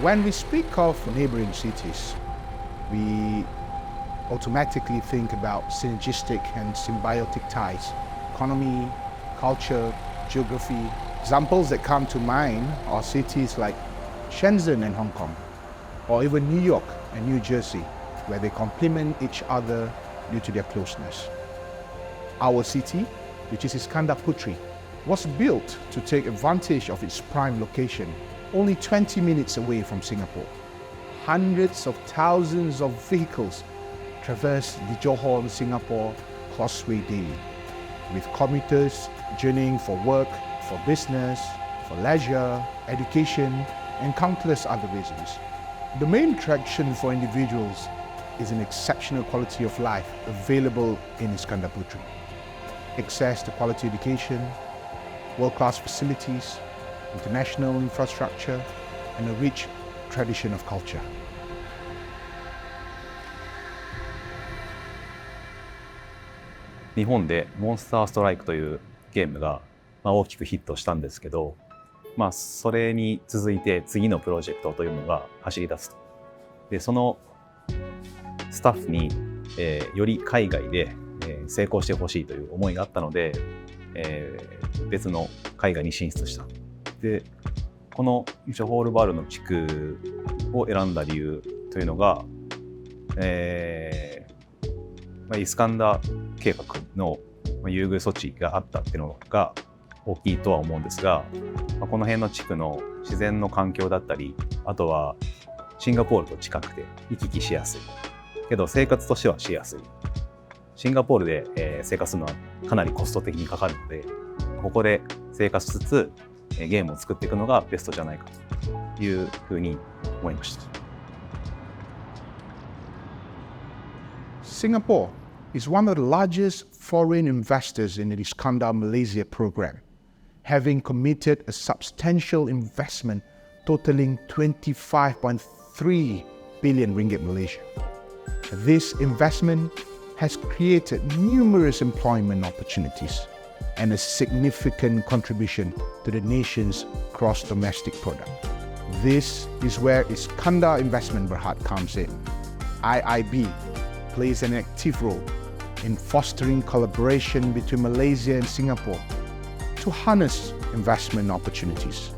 When we speak of neighboring cities, we automatically think about synergistic and symbiotic ties, economy, culture, geography. Examples that come to mind are cities like Shenzhen and Hong Kong, or even New York and New Jersey, where they complement each other due to their closeness. Our city, which is Iskandar Puteri, was built to take advantage of its prime location, only 20 minutes away from Singapore. Hundreds of thousands of vehicles traverse the Johor-Singapore Causeway daily, with commuters journeying for work, for business, for leisure, education, and countless other reasons. The main attraction for individuals is an exceptional quality of life available in Iskandar Puteri. Access to quality education, world-class facilities, international infrastructure, and a rich tradition of culture. 日本でモンスターストライクというゲームが大きくヒットしたんですけど、それに続いて次のプロジェクトというのが走り出すと。で、そのスタッフに、より海外で、成功してほしいという思いがあったので、別の海外に進出した。で、このジョホールバルの地区を選んだ理由というのが、イスカンダー計画の優遇措置があったっていうのが大きいとは思うんですが、この辺の地区の自然の環境だったり、あとはシンガポールと近くて行き来しやすいけど生活としてはしやすい。シンガポールで生活するのはかなりコスト的にかかるので、ここで生活しつつゲームを作っていくのがベストじゃないかというふうに思いました。Singapore is one of the largest foreign investors in the Iskandar Malaysia program, having committed a substantial investment totaling 25.3 billion ringgit Malaysia. This investment has created numerous employment opportunities and a significant contribution to the nation's gross domestic product. This is where Iskandar Investment Berhad comes in. IIB plays an active role in fostering collaboration between Malaysia and Singapore to harness investment opportunities.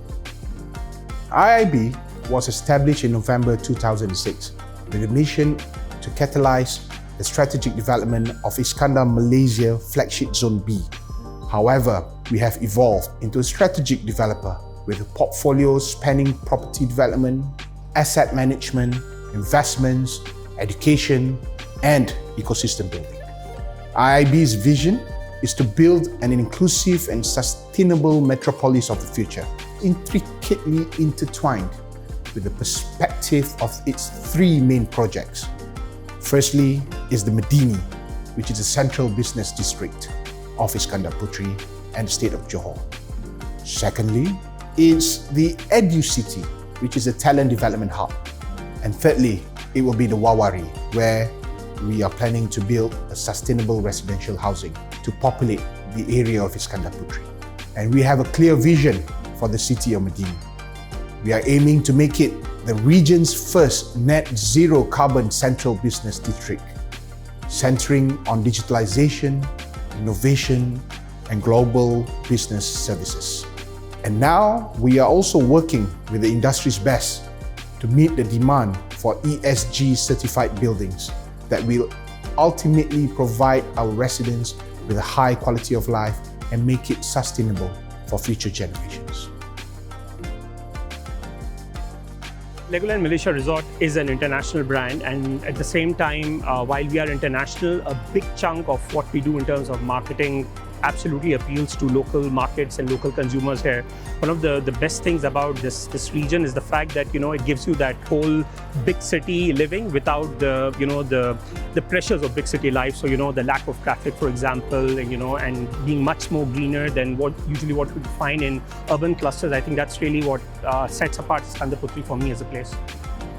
IIB was established in November 2006 with a mission to catalyze the strategic development of Iskandar Malaysia Flagship Zone B. However, we have evolved into a strategic developer with a portfolio spanning property development, asset management, investments, education, and ecosystem building. IIB's vision is to build an inclusive and sustainable metropolis of the future, intricately intertwined with the perspective of its three main projects. Firstly is the Medini, which is the central business district of Iskandar Puteri and the state of Johor. Secondly is the Edu City, which is a talent development hub. And thirdly, it will be the Wawari, where we are planning to build a sustainable residential housing to populate the area of Iskandar Puteri. And we have a clear vision for the city of Medini. We are aiming to make it the region's first net zero carbon central business district, centering on digitalisation, innovation, and global business services. And now we are also working with the industry's best to meet the demand for ESG certified buildings that will ultimately provide our residents with a high quality of life and make it sustainable for future generations. Legoland Malaysia Resort is an international brand, and at the same time, while we are international, a big chunk of what we do in terms of marketing absolutely appeals to local markets and local consumers here. One of the best things about this region is the fact that it gives you that whole big city living without the pressures of big city life. So the lack of traffic, for example, and being much more greener than what we find in urban clusters. I think that's really what sets apart Iskandar Puteri for me as a place.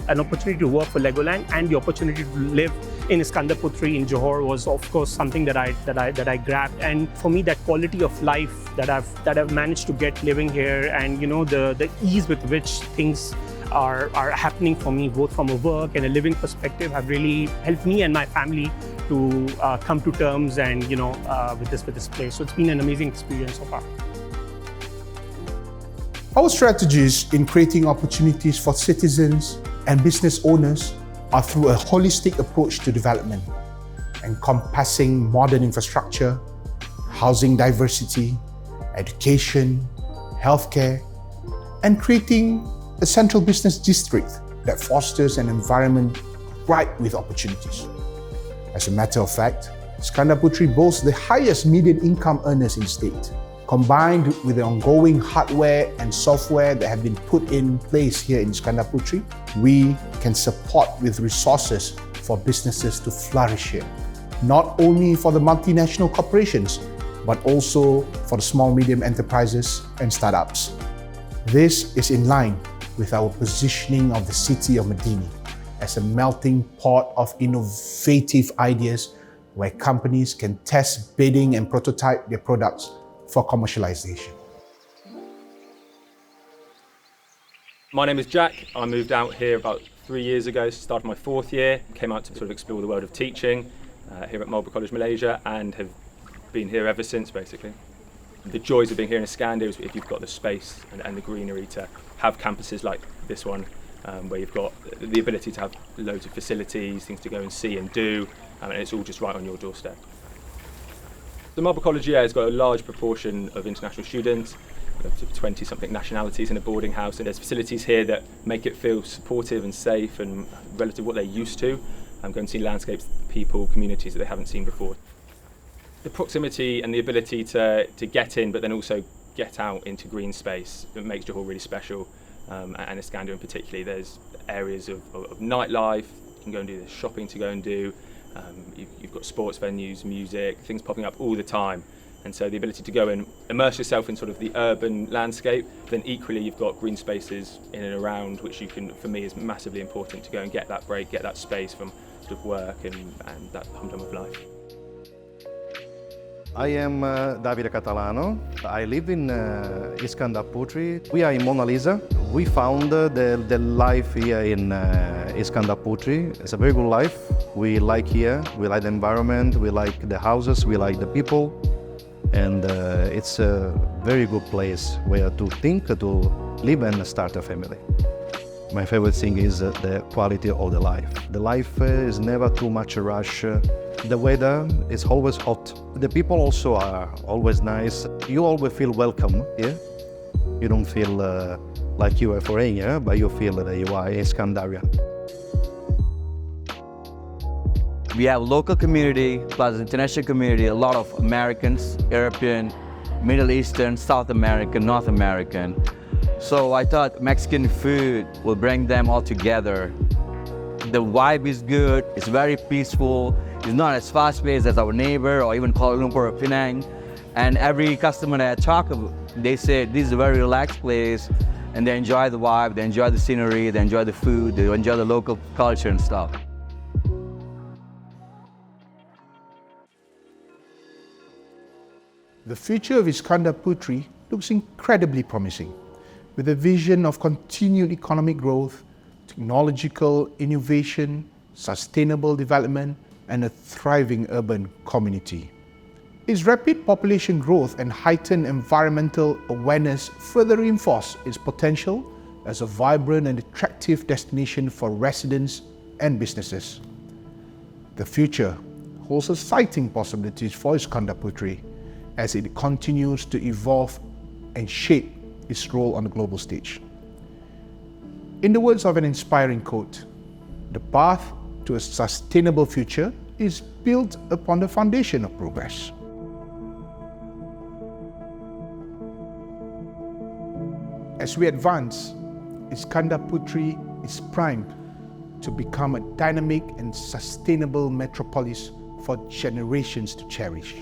An opportunity to work for Legoland and the opportunity to live in Iskandar Puteri in Johor was, of course, something that I grabbed. And for me, that quality of life that I've managed to get living here, and the ease with which things are happening for me, both from a work and a living perspective, have really helped me and my family to come to terms and with this place. So it's been an amazing experience so far. Our strategies in creating opportunities for citizens and business owners are through a holistic approach to development, encompassing modern infrastructure, housing diversity, education, healthcare, and creating a central business district that fosters an environment ripe with opportunities. As a matter of fact, Iskandar Puteri boasts the highest median income earners in the state. Combined with the ongoing hardware and software that have been put in place here in Iskandar Puteri, we can support with resources for businesses to flourish here. Not only for the multinational corporations, but also for the small medium enterprises and startups. This is in line with our positioning of the city of Medini as a melting pot of innovative ideas where companies can test, bidding and prototype their products for commercialization. My name is Jack. I moved out here about 3 years ago, started my 4th year, came out to sort of explore the world of teaching here at Marlborough College, Malaysia, and have been here ever since, basically. The joys of being here in Iskandar is if you've got the space and the greenery to have campuses like this one, where you've got the ability to have loads of facilities, things to go and see and do, and it's all just right on your doorstep. The Marlborough College has got a large proportion of international students, up to 20-something nationalities in a boarding house, and there's facilities here that make it feel supportive and safe and relative to what they're used to. Going to see landscapes, people, communities that they haven't seen before. The proximity and the ability to get in, but then also get out into green space, it makes Johor really special, and Iskandar in particular. There's areas of nightlife, you can go and do, there's shopping to go and do. You've got sports venues, music, things popping up all the time, and so the ability to go and immerse yourself in sort of the urban landscape, then equally you've got green spaces in and around, which you can, for me, is massively important to go and get that break, get that space from sort of work and that humdrum of life. I am Davide Catalano. I live in Iskandar Puteri. We are in Mona Lisa. We found the life here in Iskandar Puteri. It's a very good life. We like here, we like the environment, we like the houses, we like the people. And it's a very good place where to think, to live and start a family. My favorite thing is the quality of the life. The life is never too much a rush. The weather is always hot. The people also are always nice. You always feel welcome here. You don't feel like you are foreigner, but you feel that you are Iskandarian. We have local community plus international community, a lot of Americans, European, Middle Eastern, South American, North American. So I thought Mexican food will bring them all together. The vibe is good, it's very peaceful, it's not as fast-paced as our neighbor or even Kuala Lumpur or Penang. And every customer that I talk to, they say this is a very relaxed place and they enjoy the vibe, they enjoy the scenery, they enjoy the food, they enjoy the local culture and stuff. The future of Iskandar Puteri looks incredibly promising, with a vision of continued economic growth, technological innovation, sustainable development, and a thriving urban community. Its rapid population growth and heightened environmental awareness further reinforce its potential as a vibrant and attractive destination for residents and businesses. The future holds exciting possibilities for Iskandar Puteri as it continues to evolve and shape its role on the global stage. In the words of an inspiring quote, "The path to a sustainable future is built upon the foundation of progress." As we advance, Iskandar Puteri is primed to become a dynamic and sustainable metropolis for generations to cherish.